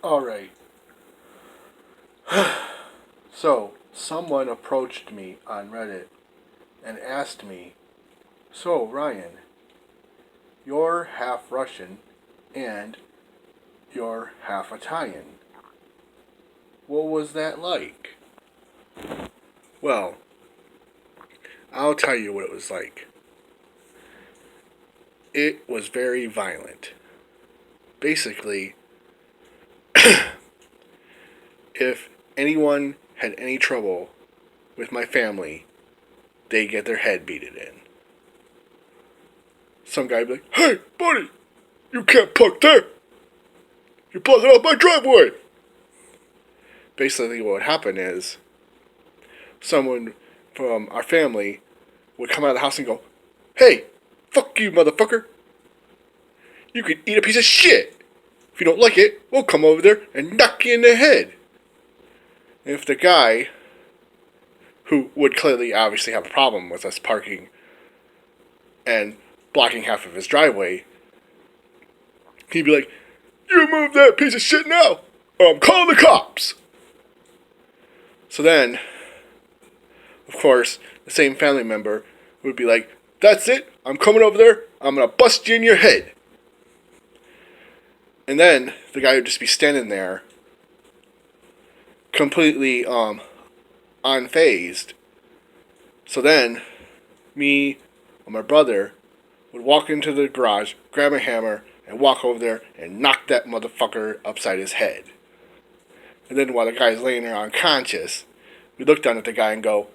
Alright. So, someone approached me on Reddit and asked me, "So, Ryan, you're half Russian and you're half Italian. What was that like?" Well, I'll tell you what it was like. It was very violent. Basically, if anyone had any trouble with my family, they get their head beaten in. Some guy would be like, "Hey, buddy, you can't park there. You're blocking off my driveway." Basically, what would happen is someone from our family would come out of the house and go, "Hey, fuck you, motherfucker. You can eat a piece of shit. If you don't like it, we'll come over there and knock you in the head." And if the guy, who would clearly obviously have a problem with us parking and blocking half of his driveway, he'd be like, "You move that piece of shit now, or I'm calling the cops." So then, of course, the same family member would be like, "That's it, I'm coming over there, I'm gonna bust you in your head." And then the guy would just be standing there, completely unfazed. So then, me or my brother would walk into the garage, grab a hammer, and walk over there and knock that motherfucker upside his head. And then while the guy's laying there unconscious, we look down at the guy and go,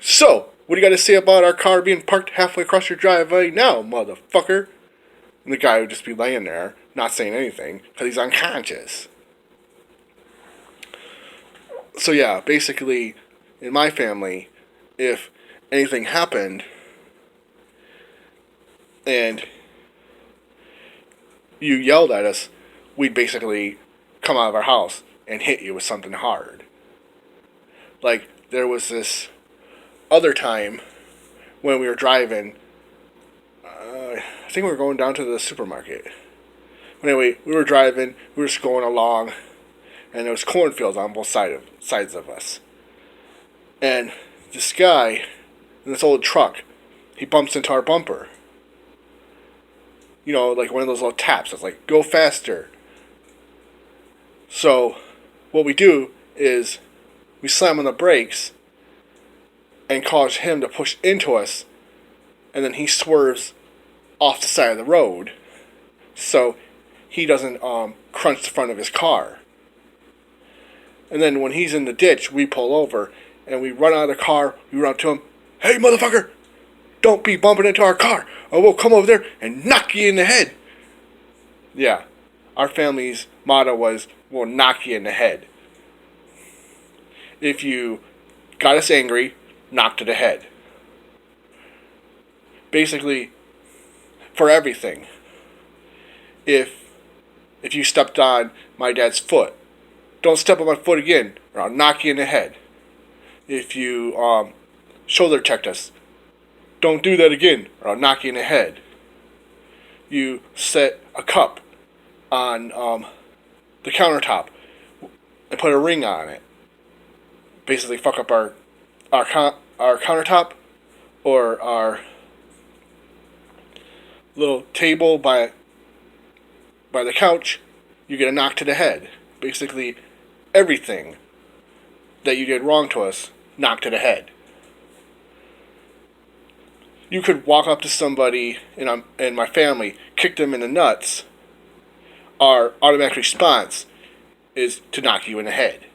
"So, what do you got to say about our car being parked halfway across your driveway now, motherfucker?" And the guy would just be laying there, not saying anything, because he's unconscious. So yeah, basically, in my family, if anything happened and you yelled at us, we'd basically come out of our house and hit you with something hard. Like, there was this other time when we were driving, I think we were going down to the supermarket. Anyway, we were driving, we were just going along, and there was cornfields on both sides of us. And this guy, in this old truck, he bumps into our bumper. You know, like one of those little taps that's like, "Go faster." So, what we do is we slam on the brakes and cause him to push into us, and then he swerves off the side of the road so he doesn't crunch the front of his car. And then when he's in the ditch, we pull over and we run out of the car. We run up to him, "Hey, motherfucker, don't be bumping into our car, or we'll come over there and knock you in the head." Yeah, our family's motto was, "We'll knock you in the head." If you got us angry, knock to the head. Basically, for everything. If you stepped on my dad's foot, don't step on my foot again, or I'll knock you in the head. If you shoulder checked us, don't do that again, or I'll knock you in the head. You set a cup on the countertop and put a ring on it. Basically, fuck up our countertop or our little table by the couch. You get a knock to the head. Basically, everything that you did wrong to us, knock to the head. You could walk up to somebody in my family, kick them in the nuts. Our automatic response is to knock you in the head.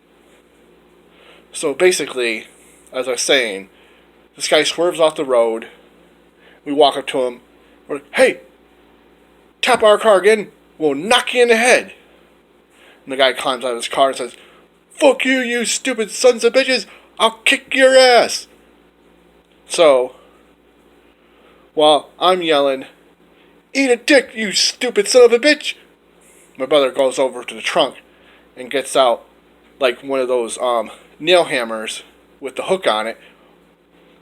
So basically, as I was saying, this guy swerves off the road. We walk up to him. We're like, "Hey, tap our car again, we'll knock you in the head." And the guy climbs out of his car and says, "Fuck you, you stupid sons of bitches, I'll kick your ass." So, while I'm yelling, "Eat a dick, you stupid son of a bitch," my brother goes over to the trunk and gets out like one of those nail hammers with the hook on it.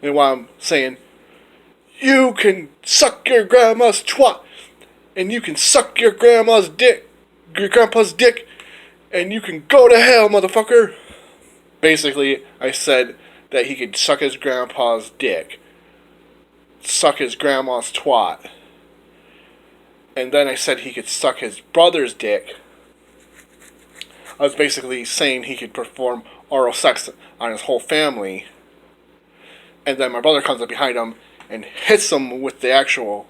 And while I'm saying, "You can suck your grandma's twat, and you can suck your grandpa's dick, and you can go to hell, motherfucker. Basically, I said that he could suck his grandpa's dick, suck his grandma's twat, and then I said he could suck his brother's dick. I was basically saying he could perform oral sex on his whole family. And then my brother comes up behind him and hits him with the actual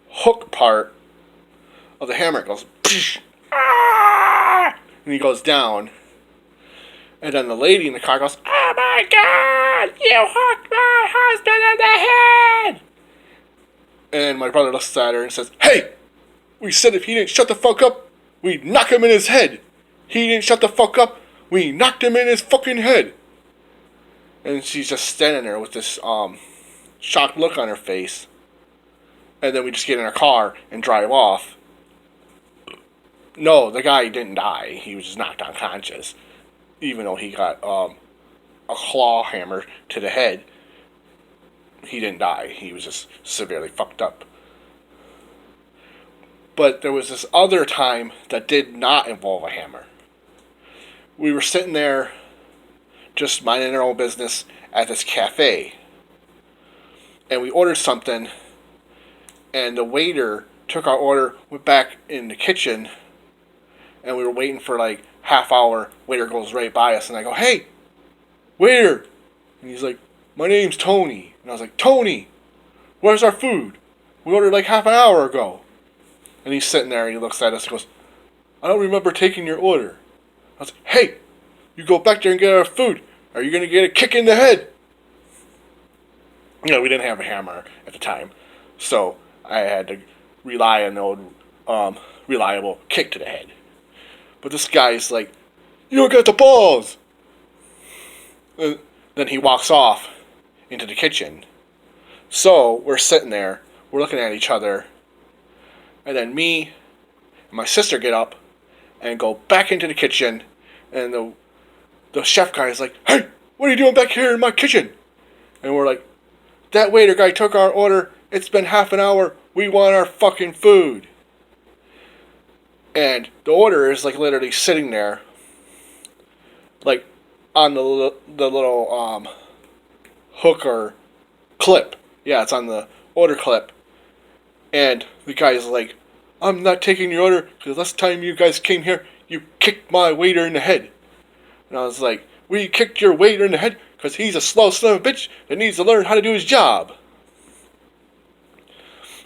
hook part of the hammer. It goes, psh, ah! And he goes down. And then the lady in the car goes, "Oh my God, you hooked my husband in the head!" And my brother looks at her and says, "Hey, we said if he didn't shut the fuck up, we'd knock him in his head. He didn't shut the fuck up, we knocked him in his fucking head." And she's just standing there with this shocked look on her face. And then we just get in our car and drive off. No, the guy didn't die. He was just knocked unconscious. Even though he got a claw hammer to the head, he didn't die. He was just severely fucked up. But there was this other time that did not involve a hammer. We were sitting there just minding our own business at this cafe. And we ordered something, and the waiter took our order, went back in the kitchen, and we were waiting for like half hour. Waiter goes right by us, and I go, "Hey, waiter!" And he's like, "My name's Tony." And I was like, "Tony, where's our food? We ordered like half an hour ago." And he's sitting there, and he looks at us and goes, "I don't remember taking your order." I was like, "Hey, you go back there and get our food. Are you going to get a kick in the head?" We didn't have a hammer at the time, so I had to rely on the old reliable kick to the head. But this guy's like, "You don't got the balls!" And then he walks off into the kitchen. So we're sitting there, we're looking at each other, and then me and my sister get up and go back into the kitchen, and the chef guy is like, "Hey, what are you doing back here in my kitchen?" And we're like, "That waiter guy took our order. It's been half an hour. We want our fucking food." And the order is like literally sitting there, like on the little hook or clip. Yeah, it's on the order clip. And the guy's like, "I'm not taking your order because last time you guys came here, you kicked my waiter in the head." And I was like, "We kicked your waiter in the head because he's a slow son of a bitch that needs to learn how to do his job."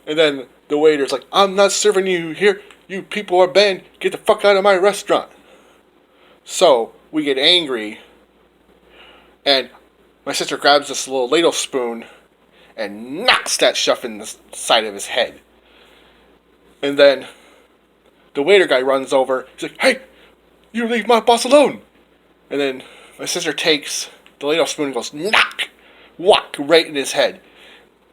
And then the waiter's like, "I'm not serving you here. You people are banned. Get the fuck out of my restaurant." So we get angry, and my sister grabs this little ladle spoon and knocks that chef in the side of his head. And then the waiter guy runs over. He's like, "Hey, you leave my boss alone." And then my sister takes the ladle spoon and goes, knock, whack, right in his head.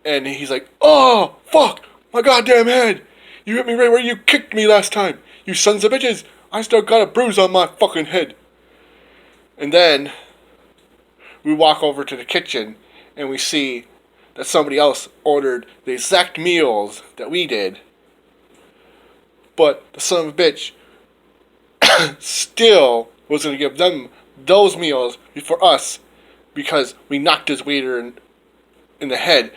And he's like, "Oh, fuck, my goddamn head. You hit me right where you kicked me last time. You sons of bitches. I still got a bruise on my fucking head." And then we walk over to the kitchen and we see that somebody else ordered the exact meals that we did. But the son of a bitch still was going to give them those meals before us because we knocked his waiter in the head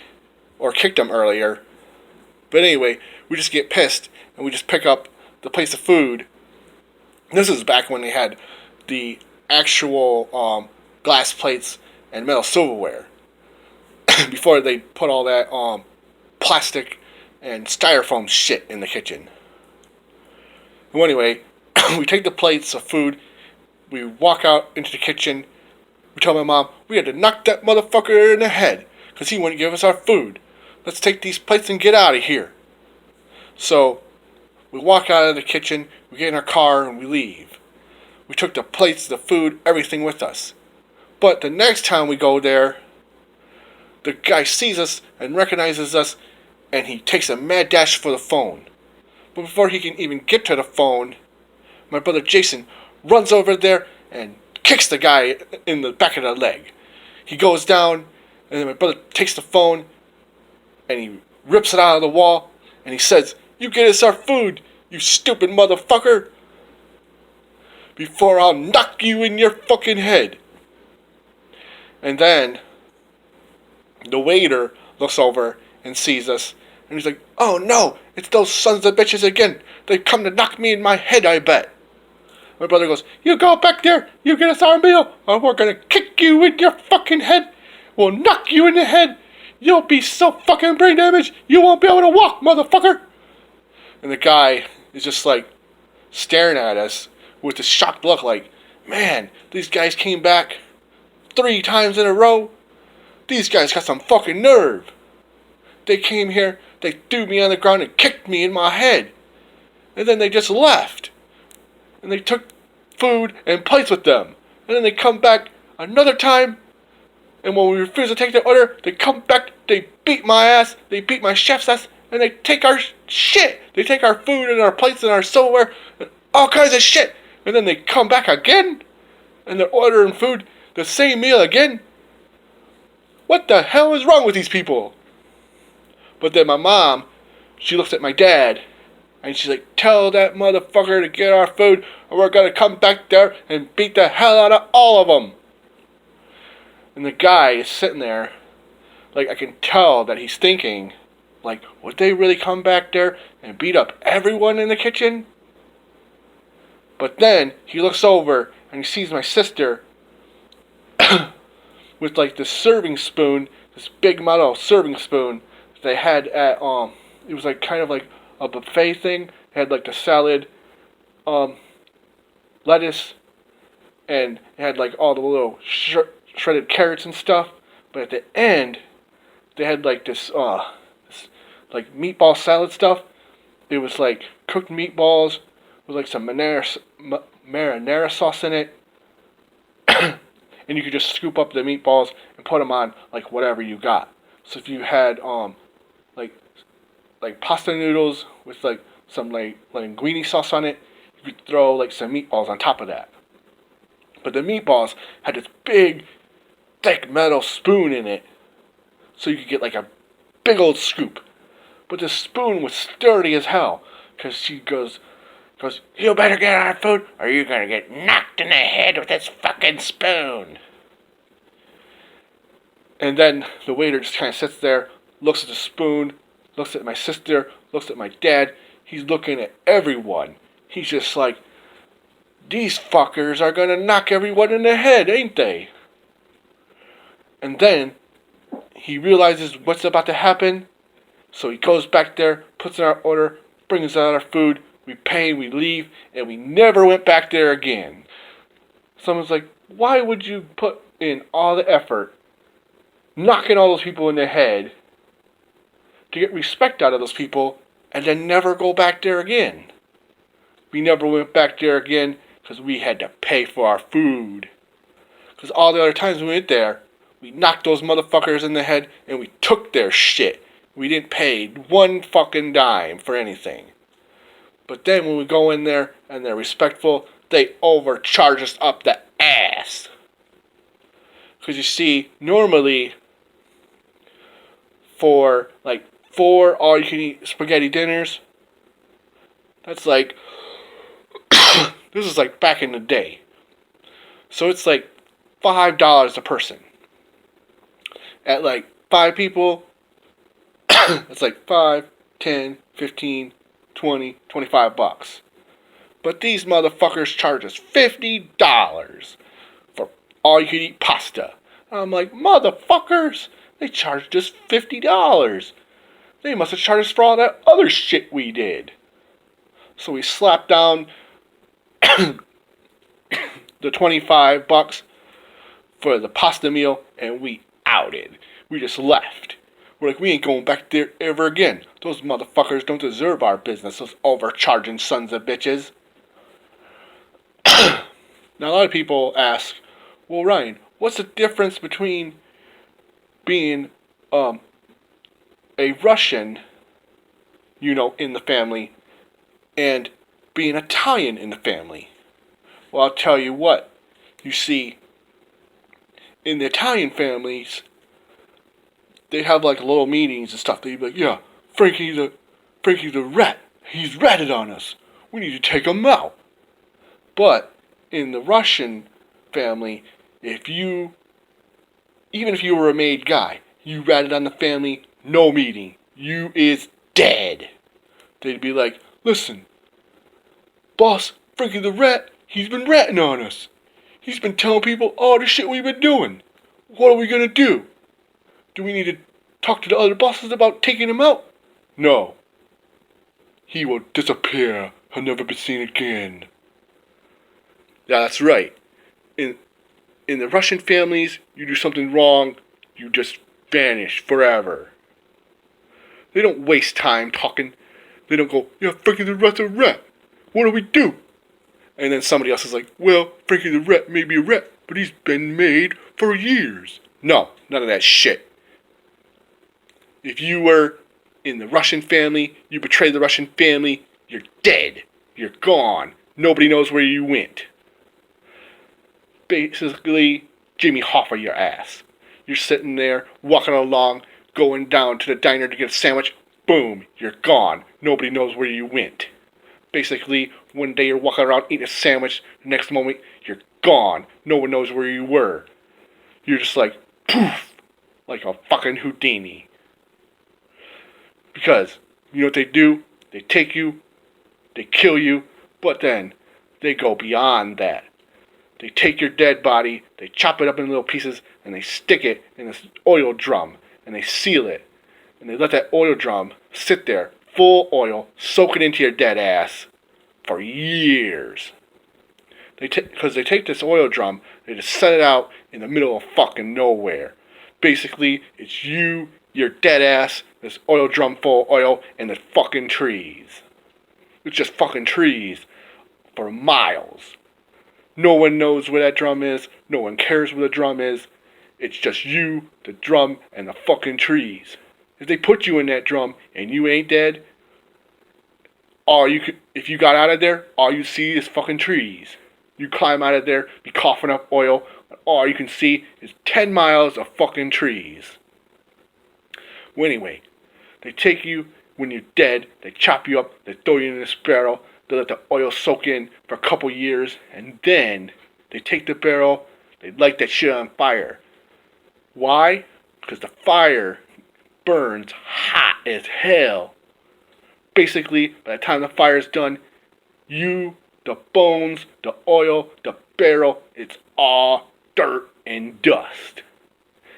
or kicked him earlier. But anyway, we just get pissed and we just pick up the place of food. This is back when they had the actual glass plates and metal silverware. Before they put all that plastic and styrofoam shit in the kitchen. Well, anyway, we take the plates of food, we walk out into the kitchen, we tell my mom, we had to knock that motherfucker in the head, because he wouldn't give us our food. Let's take these plates and get out of here. So, we walk out of the kitchen, we get in our car, and we leave. We took the plates, the food, everything with us. But the next time we go there, the guy sees us and recognizes us, and he takes a mad dash for the phone. But before he can even get to the phone, my brother Jason runs over there and kicks the guy in the back of the leg. He goes down, and then my brother takes the phone, and he rips it out of the wall, and he says, "You get us our food, you stupid motherfucker." before I'll knock you in your fucking head. And then the waiter looks over and sees us, and he's like, oh no, it's those sons of bitches again. They've come to knock me in my head, I bet. My brother goes, you go back there, you get us our meal, or we're gonna kick you in your fucking head. We'll knock you in the head. You'll be so fucking brain damaged, you won't be able to walk, motherfucker. And the guy is just like staring at us with this shocked look like, man, these guys came back 3 times in a row. These guys got some fucking nerve. They came here, they threw me on the ground and kicked me in my head. And then they just left. And they took food and plates with them. And then they come back another time. And when we refuse to take their order, they come back, they beat my ass, they beat my chef's ass, and they take our shit. They take our food and our plates and our silverware and all kinds of shit. And then they come back again, and they're ordering food, the same meal again. What the hell is wrong with these people? But then my mom, she looks at my dad, and she's like, tell that motherfucker to get our food, or we're gonna come back there and beat the hell out of all of them. And the guy is sitting there, like I can tell that he's thinking, like, would they really come back there and beat up everyone in the kitchen? But then he looks over and he sees my sister with like this serving spoon, this big metal serving spoon that they had at it was like kind of like a buffet thing. It had like the salad, lettuce, and it had like all the little shredded carrots and stuff. But at the end, they had like this like meatball salad stuff. It was like cooked meatballs with like some marinara sauce in it. And you could just scoop up the meatballs and put them on like whatever you got. So if you had like pasta noodles with like some like linguine sauce on it, you could throw like some meatballs on top of that. But the meatballs had this big, thick metal spoon in it, so you could get like a big old scoop. But the spoon was sturdy as hell, because she goes, you better get our food, or you're gonna get knocked in the head with this fucking spoon. And then the waiter just kind of sits there, looks at the spoon, looks at my sister, looks at my dad. He's looking at everyone. He's just like, these fuckers are gonna knock everyone in the head, ain't they? And then he realizes what's about to happen. So he goes back there, puts in our order, brings out our food, we pay, we leave, and we never went back there again. Someone's like, why would you put in all the effort knocking all those people in the head to get respect out of those people and then never go back there again? We never went back there again because we had to pay for our food. Because all the other times we went there, we knocked those motherfuckers in the head and we took their shit. We didn't pay one fucking dime for anything. But then when we go in there and they're respectful, they overcharge us up the ass. Because you see, normally for like 4 all-you-can-eat spaghetti dinners, that's like, this is like back in the day. So it's like $5 a person. At like 5 people, it's like 5, 10, 15, 20, 25 bucks. But these motherfuckers charge us $50 for all you can eat pasta. I'm like, motherfuckers, they charged us $50. They must have charged us for all that other shit we did. So we slapped down the 25 bucks for the pasta meal and we outed. We just left. We're like, we ain't going back there ever again. Those motherfuckers don't deserve our business, those overcharging sons of bitches. Now, a lot of people ask, well, Ryan, what's the difference between being a Russian, in the family, and being Italian in the family? Well, I'll tell you what. You see, in the Italian families, they'd have like little meetings and stuff. They'd be like, yeah, Frankie's a rat. He's ratted on us. We need to take him out. But in the Russian family, even if you were a made guy, you ratted on the family, no meeting. You is dead. They'd be like, listen, boss, Frankie the Rat, he's been ratting on us. He's been telling people all the shit we've been doing. What are we gonna do? Do we need to talk to the other bosses about taking him out? No. He will disappear. He'll never be seen again. Yeah, that's right. In the Russian families, you do something wrong, you just vanish forever. They don't waste time talking. They don't go, yeah, Frankie the Rat's a rat. What do we do? And then somebody else is like, well, Frankie the Rat may be a rat, but he's been made for years. No, none of that shit. If you were in the Russian family, you betrayed the Russian family, you're dead. You're gone. Nobody knows where you went. Basically, Jimmy Hoffa your ass. You're sitting there, walking along, going down to the diner to get a sandwich. Boom, you're gone. Nobody knows where you went. Basically, one day you're walking around eating a sandwich, the next moment you're gone. No one knows where you were. You're just like, poof, like a fucking Houdini. Because, you know what they do? They take you, they kill you, but then they go beyond that. They take your dead body, they chop it up in little pieces, and they stick it in this oil drum, and they seal it. And they let that oil drum sit there, full oil, soak it into your dead ass for years. Because they take this oil drum, they just set it out in the middle of fucking nowhere. Basically, it's you, your dead ass, this oil drum full of oil, and the fucking trees. It's just fucking trees for miles. No one knows where that drum is. No one cares where the drum is. It's just you, the drum, and the fucking trees. If they put you in that drum and you ain't dead, if you got out of there, all you see is fucking trees. You climb out of there, be coughing up oil, and all you can see is 10 miles of fucking trees. Well, anyway, they take you when you're dead, they chop you up, they throw you in this barrel, they let the oil soak in for a couple years, and then they take the barrel, they light that shit on fire. Why? Because the fire burns hot as hell. Basically, by the time the fire's done, you, the bones, the oil, the barrel, it's all dirt and dust.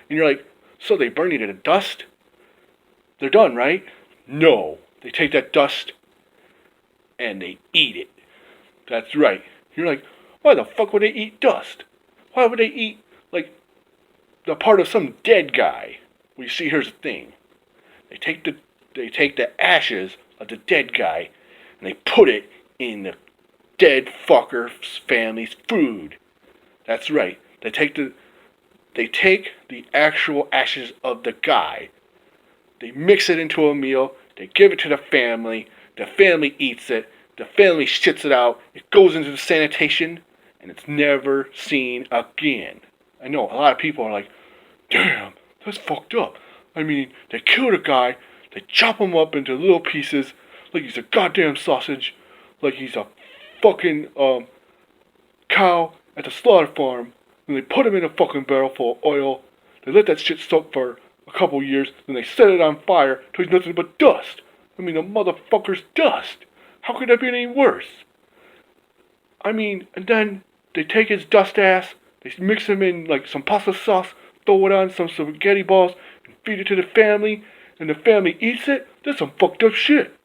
And you're like, so they burn you to the dust? They're done, right? No. They take that dust and they eat it. That's right. You're like, why the fuck would they eat dust? Why would they eat, like, the part of some dead guy? Well, you see, here's the thing. They take the ashes of the dead guy and they put it in the dead fucker's family's food. That's right. They take the actual ashes of the guy. They mix it into a meal. They give it to the family eats it, the family shits it out, it goes into the sanitation, and it's never seen again. I know, a lot of people are like, damn, that's fucked up. I mean, they killed a guy, they chop him up into little pieces, like he's a goddamn sausage, like he's a fucking, cow at the slaughter farm, and they put him in a fucking barrel full of oil, they let that shit soak for a couple years, then they set it on fire till he's nothing but dust. I mean, the motherfucker's dust. How could that be any worse? I mean, and then they take his dust ass, they mix him in like some pasta sauce, throw it on some spaghetti balls, and feed it to the family, and the family eats it. That's some fucked up shit.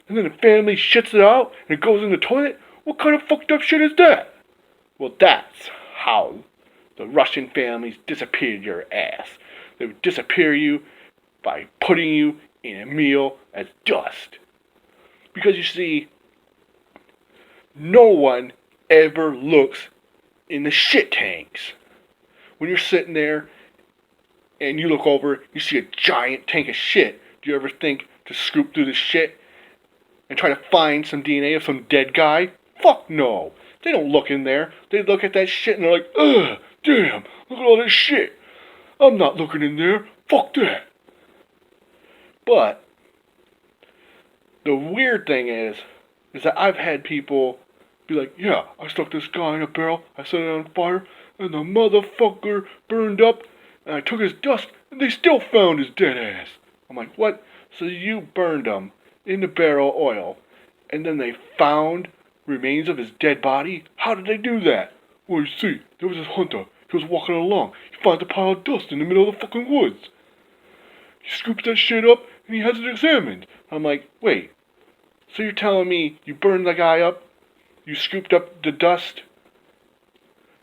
And then the family shits it out, and it goes in the toilet. What kind of fucked up shit is that? Well, that's how the Russian families disappeared your ass. They would disappear you by putting you in a meal as dust. Because you see, no one ever looks in the shit tanks. When you're sitting there and you look over, you see a giant tank of shit. Do you ever think to scoop through the shit and try to find some DNA of some dead guy? Fuck no. They don't look in there. They look at that shit and they're like, ugh, damn, look at all this shit. I'm not looking in there. Fuck that. But the weird thing is that I've had people Be like, yeah, I stuck this guy in a barrel, I set it on fire, and the motherfucker burned up, and I took his dust, and they still found his dead ass. I'm like, what? So you burned him in the barrel of oil, and then they found remains of his dead body? How did they do that? Well, you see, there was this hunter. He was walking along. He finds a pile of dust in the middle of the fucking woods. He scoops that shit up, and he has it examined. I'm like, wait, so you're telling me you burned the guy up, you scooped up the dust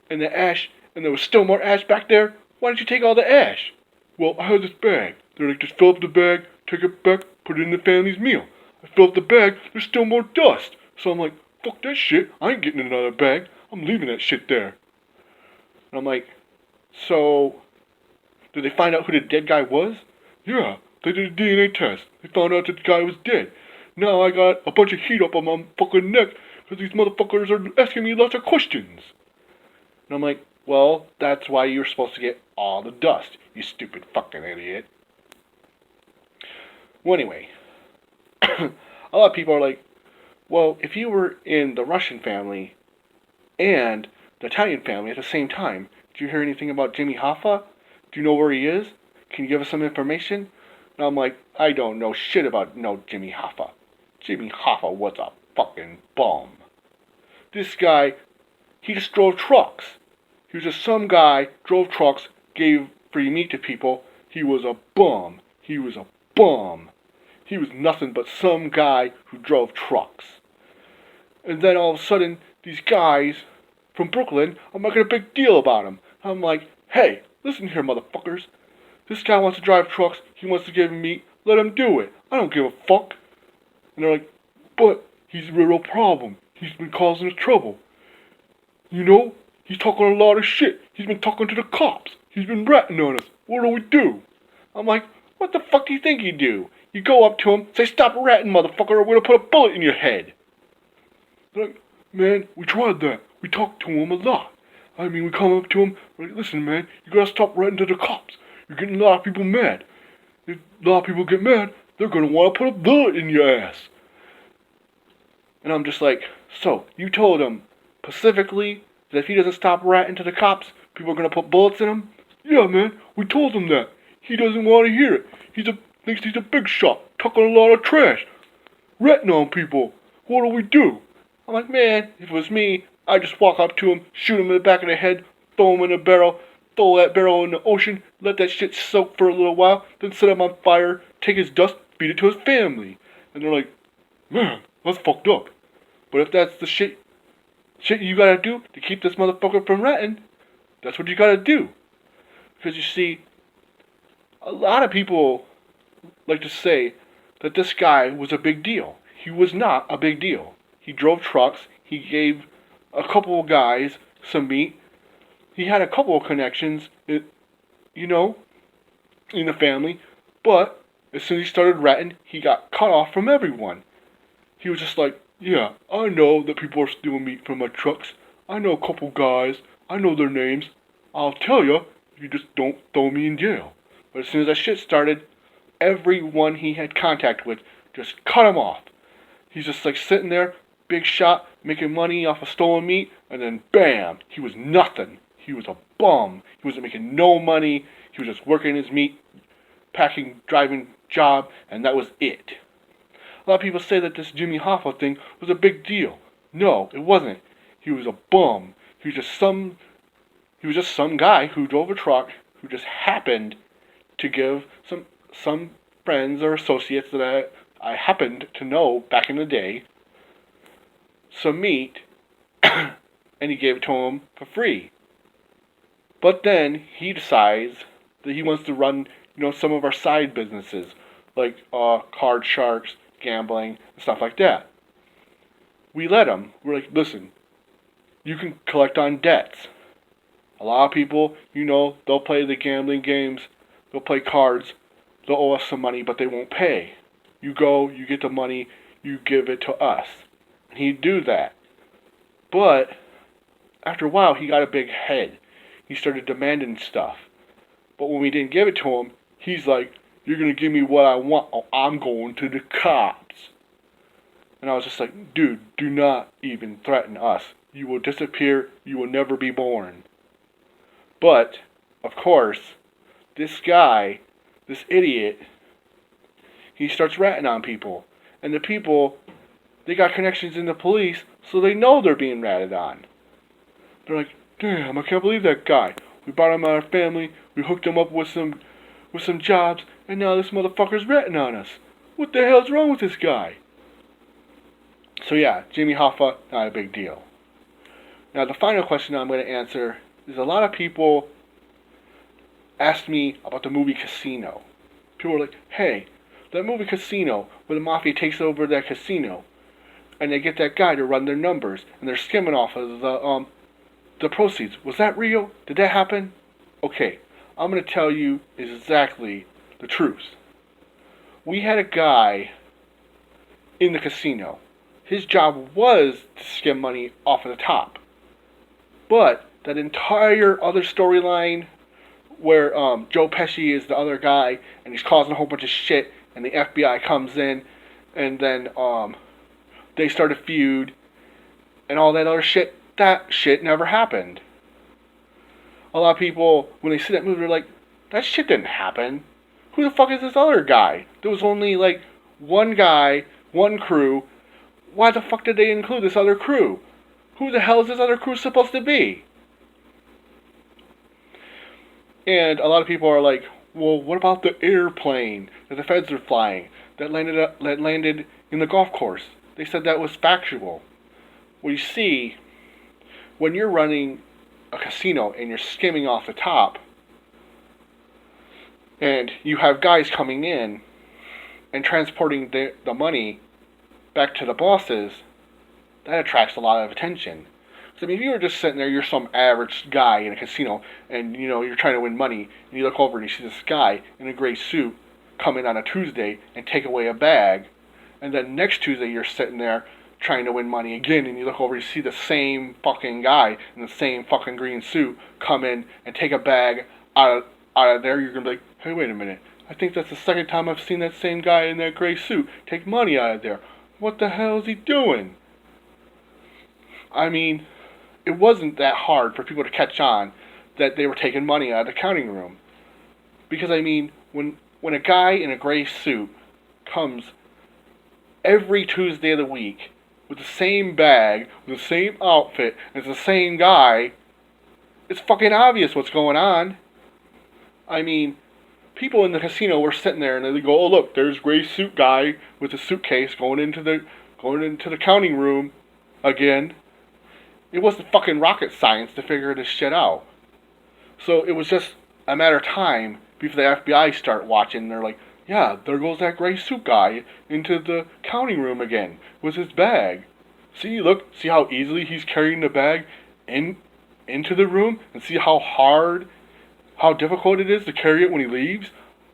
and the ash, and there was still more ash back there? Why didn't you take all the ash? Well, I had this bag. They're like, just fill up the bag, take it back, put it in the family's meal. I fill up the bag, there's still more dust. So I'm like, fuck that shit, I ain't getting another bag. I'm leaving that shit there. And I'm like, so, did they find out who the dead guy was? Yeah, they did a DNA test. They found out that the guy was dead. Now I got a bunch of heat up on my fucking neck because these motherfuckers are asking me lots of questions. And I'm like, well, that's why you're supposed to get all the dust, you stupid fucking idiot. Well, anyway, a lot of people are like, well, if you were in the Russian family and the Italian family at the same time, did you hear anything about Jimmy Hoffa? Do you know where he is? Can you give us some information? And I'm like, I don't know shit about no Jimmy Hoffa. Jimmy Hoffa was a fucking bum. This guy, he just drove trucks. He was just some guy, drove trucks, gave free meat to people. He was a bum. He was a bum. He was nothing but some guy who drove trucks. And then all of a sudden, these guys from Brooklyn are making a big deal about him. I'm like, hey, listen here, motherfuckers. This guy wants to drive trucks. He wants to give meat. Let him do it. I don't give a fuck. And they're like, but he's a real problem. He's been causing us trouble. You know, he's talking a lot of shit. He's been talking to the cops. He's been ratting on us. What do we do? I'm like, what the fuck do you think you do? You go up to him, say, stop ratting, motherfucker, or we're gonna put a bullet in your head. They're like, man, we tried that. We talked to him a lot. I mean, we come up to him, we're like, listen, man, you gotta stop ratting to the cops. You're getting a lot of people mad. If a lot of people get mad, they're gonna want to put a bullet in your ass. And I'm just like, so, you told him specifically that if he doesn't stop ratting to the cops, people are gonna put bullets in him? Yeah, man, we told him that. He doesn't want to hear it. Thinks he's a big shot, talking a lot of trash, ratting on people. What do we do? I'm like, man, if it was me, I'd just walk up to him, shoot him in the back of the head, throw him in a barrel, throw that barrel in the ocean, let that shit soak for a little while, then set him on fire, take his dust, feed it to his family. And they're like, man, that's fucked up. But if that's the shit you gotta do to keep this motherfucker from ratting, that's what you gotta do. Because you see, a lot of people like to say that this guy was a big deal. He was not a big deal. He drove trucks. He gave a couple of guys some meat. He had a couple of connections, in the family. But as soon as he started ratting, he got cut off from everyone. He was just like, yeah, I know that people are stealing meat from my trucks. I know a couple guys. I know their names. I'll tell you if you just don't throw me in jail. But as soon as that shit started, everyone he had contact with just cut him off. He's just like sitting there, big shot, making money off of stolen meat, and then bam, he was nothing. He was a bum. He wasn't making no money. He was just working his meat, packing, driving job, and that was it. A lot of people say that this Jimmy Hoffa thing was a big deal. No, it wasn't. He was a bum. He was just some guy who drove a truck who just happened to give some friends or associates that I happened to know back in the day some meat, and he gave it to him for free. But then he decides that he wants to run, some of our side businesses, like card sharks, gambling, and stuff like that. We let him. We're like, listen, you can collect on debts. A lot of people, they'll play the gambling games, they'll play cards, they'll owe us some money, but they won't pay. You go, you get the money, you give it to us. And he'd do that. But after a while, he got a big head. He started demanding stuff. But when we didn't give it to him, he's like, you're going to give me what I want or I'm going to the cops. And I was just like, dude, do not even threaten us. You will disappear. You will never be born. But, of course, this guy, this idiot, he starts ratting on people. And the people, they got connections in the police, so they know they're being ratted on. They're like, damn, I can't believe that guy. We brought him out of our family, we hooked him up with some jobs, and now this motherfucker's ratting on us. What the hell's wrong with this guy? So yeah, Jimmy Hoffa, not a big deal. Now the final question I'm going to answer is a lot of people asked me about the movie Casino. People were like, hey, that movie Casino, where the mafia takes over that casino, and they get that guy to run their numbers, and they're skimming off of the proceeds. Was that real? Did that happen? Okay, I'm going to tell you exactly the truth. We had a guy in the casino. His job was to skim money off of the top. But that entire other storyline where Joe Pesci is the other guy and he's causing a whole bunch of shit and the FBI comes in and then they start a feud and all that other shit, that shit never happened. A lot of people, when they see that movie, they're like, that shit didn't happen. Who the fuck is this other guy? There was only like one guy, one crew. Why the fuck did they include this other crew? Who the hell is this other crew supposed to be? And a lot of people are like, well, what about the airplane that the feds are flying that landed in the golf course? They said that was factual. Well, you see, when you're running a casino and you're skimming off the top, and you have guys coming in and transporting the money back to the bosses, that attracts a lot of attention. So, I mean, if you were just sitting there, you're some average guy in a casino, and, you know, you're trying to win money, and you look over and you see this guy in a gray suit come in on a Tuesday and take away a bag, and then next Tuesday you're sitting there trying to win money again, and you look over and you see the same fucking guy in the same fucking green suit come in and take a bag out of there, you're going to be like, hey, wait a minute. I think that's the second time I've seen that same guy in that gray suit take money out of there. What the hell is he doing? I mean, it wasn't that hard for people to catch on that they were taking money out of the counting room. Because, I mean, when a guy in a gray suit comes every Tuesday of the week with the same bag, with the same outfit, and it's the same guy, it's fucking obvious what's going on. I mean, people in the casino were sitting there and they go, oh look, there's gray suit guy with a suitcase going into the counting room again. It wasn't fucking rocket science to figure this shit out. So it was just a matter of time before the FBI start watching. They're like, yeah, there goes that gray suit guy into the counting room again with his bag. See, look, see how easily he's carrying the bag into the room, and see how difficult it is to carry it when he leaves.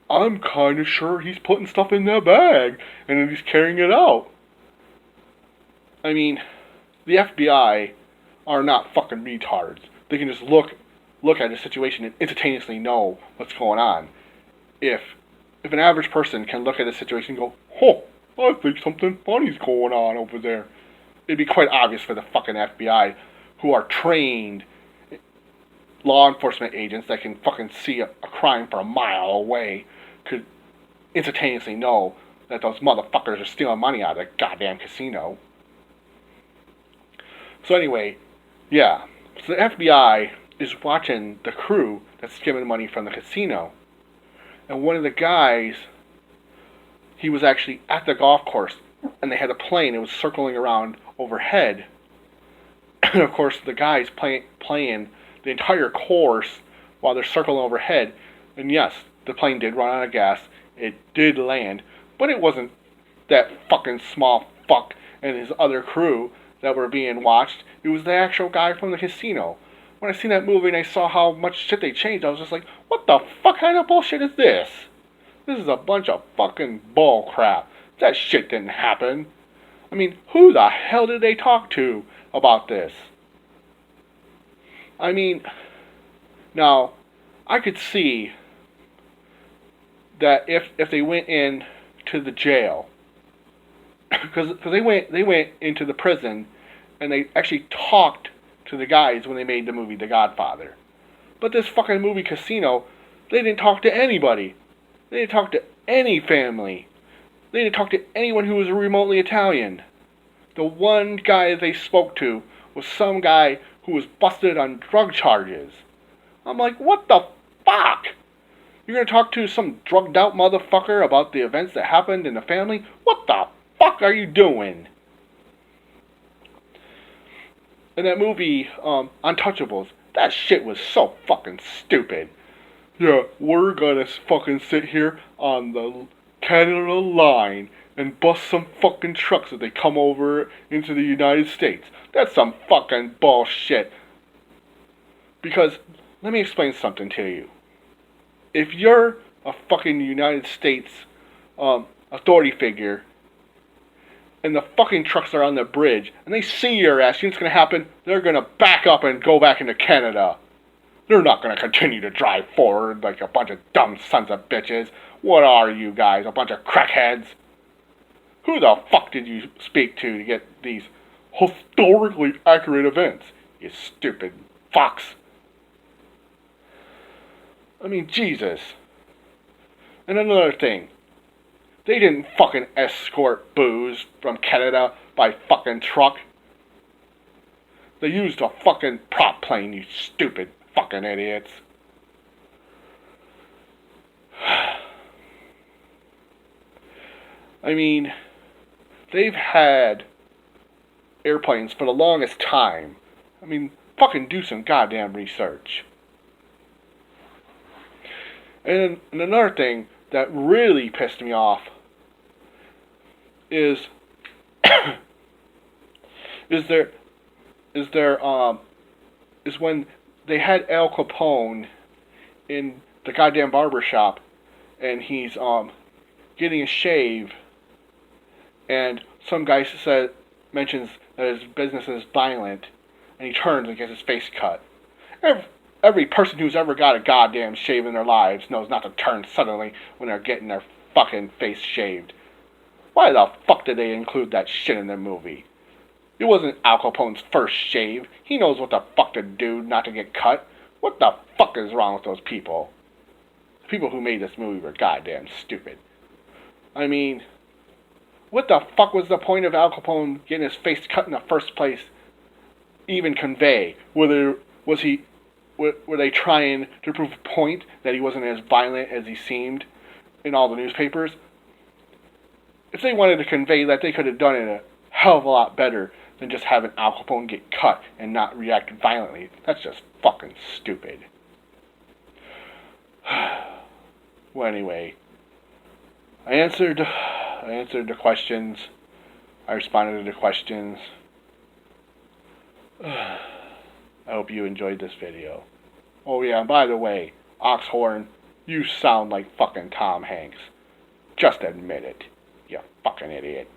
I'm kind of sure he's putting stuff in that bag and then he's carrying it out. I mean, the FBI are not fucking retards. They can just look at the situation and instantaneously know what's going on. If an average person can look at a situation and go, oh, I think something funny's going on over there, it'd be quite obvious for the fucking FBI, who are trained law enforcement agents that can fucking see a crime from a mile away, could instantaneously know that those motherfuckers are stealing money out of the goddamn casino. So anyway, yeah. So the FBI is watching the crew that's skimming money from the casino. And one of the guys, he was actually at the golf course, and they had a plane. It was circling around overhead. And of course, the guy's playing the entire course while they're circling overhead. And yes, the plane did run out of gas. It did land. But it wasn't that fucking small fuck and his other crew that were being watched. It was the actual guy from the casino. When I seen that movie and I saw how much shit they changed, I was just like, what the fuck kind of bullshit is this? This is a bunch of fucking bull crap. That shit didn't happen. I mean, who the hell did they talk to about this? I mean, now, I could see that if they went in to the jail because they went into the prison, and they actually talked to the guys when they made the movie The Godfather. But this fucking movie Casino, they didn't talk to anybody. They didn't talk to any family. They didn't talk to anyone who was remotely Italian. The one guy they spoke to was some guy who was busted on drug charges. I'm like, what the fuck? You're gonna talk to some drugged out motherfucker about the events that happened in the family? What the fuck are you doing? And that movie, Untouchables, that shit was so fucking stupid. Yeah, we're gonna fucking sit here on the Canada line and bust some fucking trucks as they come over into the United States. That's some fucking bullshit. Because, let me explain something to you. If you're a fucking United States authority figure, and the fucking trucks are on the bridge, and they see your ass, you know what's gonna happen? They're gonna back up and go back into Canada. They're not gonna continue to drive forward like a bunch of dumb sons of bitches. What are you guys, a bunch of crackheads? Who the fuck did you speak to get these historically accurate events? You stupid fox. I mean, Jesus. And another thing. They didn't fucking escort booze from Canada by fucking truck. They used a fucking prop plane, you stupid fucking idiots. I mean, they've had airplanes for the longest time. I mean, fucking do some goddamn research. And another thing that really pissed me off is is when they had Al Capone in the goddamn barber shop, and he's getting a shave, and some guy mentions that his business is violent, and he turns and gets his face cut. Every person who's ever got a goddamn shave in their lives knows not to turn suddenly when they're getting their fucking face shaved. Why the fuck did they include that shit in the movie? It wasn't Al Capone's first shave. He knows what the fuck to do not to get cut. What the fuck is wrong with those people? The people who made this movie were goddamn stupid. I mean, what the fuck was the point of Al Capone getting his face cut in the first place even convey? Were they trying to prove a point that he wasn't as violent as he seemed in all the newspapers? If they wanted to convey that, they could have done it a hell of a lot better than just having Al Capone get cut and not react violently. That's just fucking stupid. Well, anyway, I answered the questions. I responded to the questions. I hope you enjoyed this video. Oh yeah, and by the way, Oxhorn, you sound like fucking Tom Hanks. Just admit it, you fucking idiot.